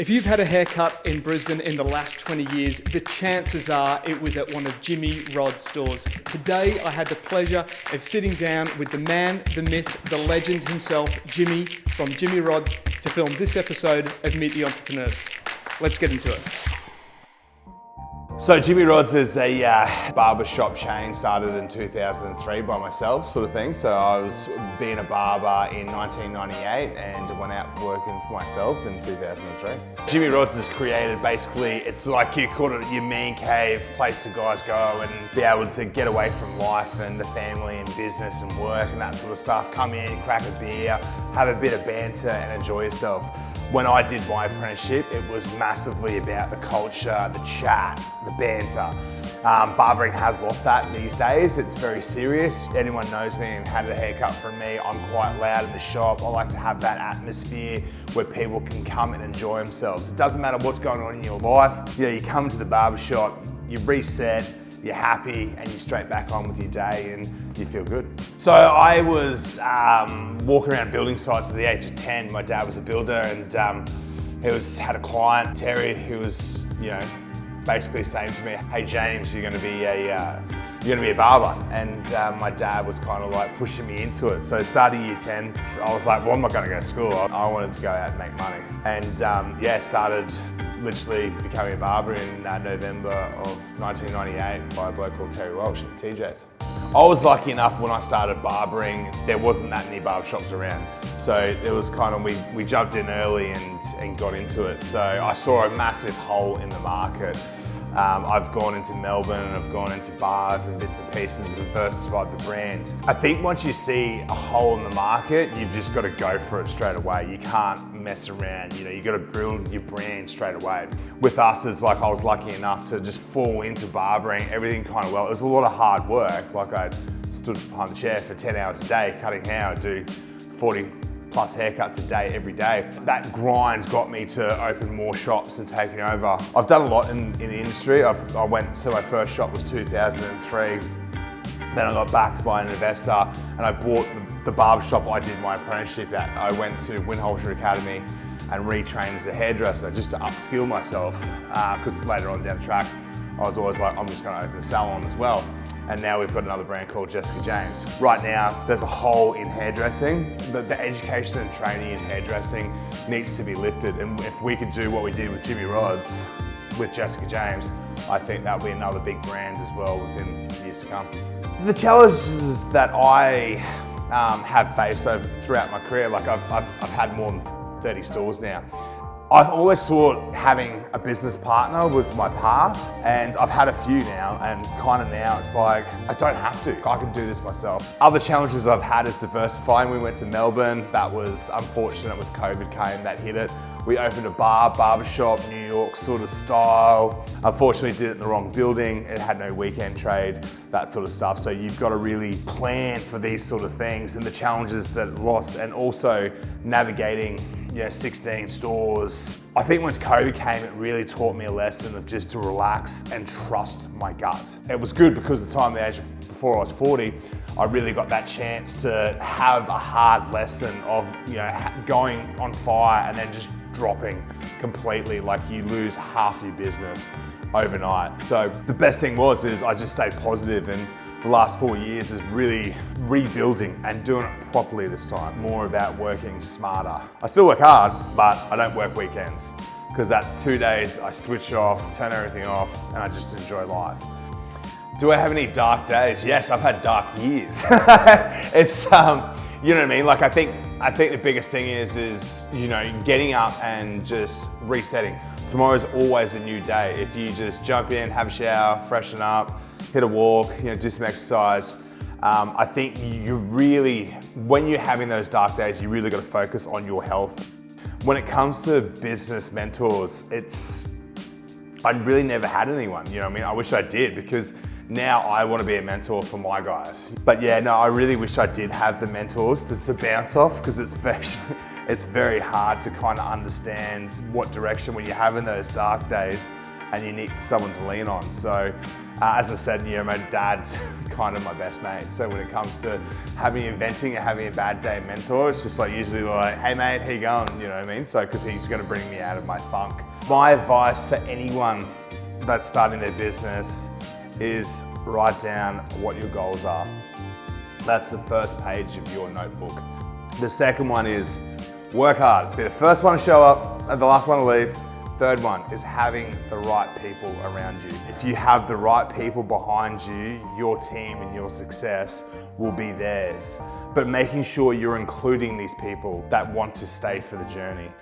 If you've had a haircut in Brisbane in the last 20 years, the chances are it was at one of Jimmy Rod's stores. Today, I had the pleasure of sitting down with the man, the myth, the legend himself, Jimmy from Jimmy Rod's, to film this episode of Meet the Entrepreneurs. Let's get into it. So Jimmy Rod's is a barbershop chain, started in 2003 by myself, sort of thing. So I was being a barber in 1998 and went out working for myself in 2003. Jimmy Rod's is created, basically, it's like you call it your man cave, place the guys go and be able to get away from life and the family and business and work and that sort of stuff. Come in, crack a beer, have a bit of banter and enjoy yourself. When I did my apprenticeship, it was massively about the culture, the chat, the banter. Barbering has lost that these days. It's very serious. Anyone knows me and had a haircut from me, I'm quite loud in the shop. I like to have that atmosphere where people can come and enjoy themselves. It doesn't matter what's going on in your life. You come to the barbershop, you reset, you're happy, and you're straight back on with your day and you feel good. So I was walking around building sites at the age of 10. My dad was a builder and he had a client, Terry, who was, basically saying to me, "Hey James, you're going to be a barber." And my dad was kind of like pushing me into it. So starting year 10, I was like, well, I'm not going to go to school. I wanted to go out and make money. And started literally becoming a barber in November of 1998 by a bloke called Terry Walsh at TJ's. I was lucky enough when I started barbering, there wasn't that many barbershops around. So it was kind of, we jumped in early and got into it. So I saw a massive hole in the market. I've gone into Melbourne and I've gone into bars and bits and pieces and diversified the brand. I think once you see a hole in the market, you've just got to go for it straight away. You can't mess around, you've got to build your brand straight away. With us, it's like I was lucky enough to just fall into barbering, everything kind of well. It was a lot of hard work. Like I stood behind the chair for 10 hours a day, cutting hair. I'd do 40 plus haircuts a day, every day. That grind's got me to open more shops and taking over. I've done a lot in the industry. I went to my first shop was 2003. Then I got backed by an investor and I bought the barbershop I did my apprenticeship at. I went to Winholter Academy and retrained as a hairdresser just to upskill myself because later on down the track, I was always like, I'm just gonna open a salon as well. And now we've got another brand called Jessica James. Right now, there's a hole in hairdressing. The education and training in hairdressing needs to be lifted. And if we could do what we did with Jimmy Rod's, with Jessica James, I think that'll be another big brand as well within years to come. The challenges that I have faced throughout my career, like I've had more than 30 stores now. I've always thought having a business partner was my path, and I've had a few now, and kind of now it's like, I don't have to, I can do this myself. Other challenges I've had is diversifying. We went to Melbourne, that was unfortunate with COVID came, that hit it. We opened a barbershop, New York sort of style. Unfortunately did it in the wrong building, it had no weekend trade, that sort of stuff. So you've got to really plan for these sort of things and the challenges that lost, and also navigating 16 stores. I think once COVID came, it really taught me a lesson of just to relax and trust my gut. It was good because the time, the age of before I was 40, I really got that chance to have a hard lesson of going on fire and then just dropping completely, like you lose half your business overnight. So the best thing is I just stayed positive, and the last 4 years is really rebuilding and doing it properly this time. More about working smarter. I still work hard, but I don't work weekends because that's 2 days I switch off, turn everything off, and I just enjoy life. Do I have any dark days? Yes, I've had dark years. It's, you know what I mean? Like I think the biggest thing is getting up and just resetting. Tomorrow's always a new day. If you just jump in, have a shower, freshen up, hit a walk, do some exercise. I think when you're having those dark days, you really got to focus on your health. When it comes to business mentors, I really never had anyone, I wish I did, because now I want to be a mentor for my guys. But yeah, no, I really wish I did have the mentors to bounce off, because it's very hard to kind of understand what direction when you're having those dark days and you need someone to lean on. So As I said, my dad's kind of my best mate. So when it comes to inventing and having a bad day mentor, it's just usually hey mate, how you going? You know what I mean? So, because he's gonna bring me out of my funk. My advice for anyone that's starting their business is write down what your goals are. That's the first page of your notebook. The second one is work hard. Be the first one to show up and the last one to leave. Third one is having the right people around you. If you have the right people behind you, your team and your success will be theirs. But making sure you're including these people that want to stay for the journey.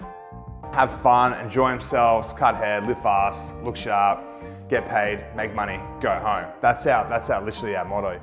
Have fun, enjoy themselves, cut hair, live fast, look sharp, get paid, make money, go home. That's literally our motto.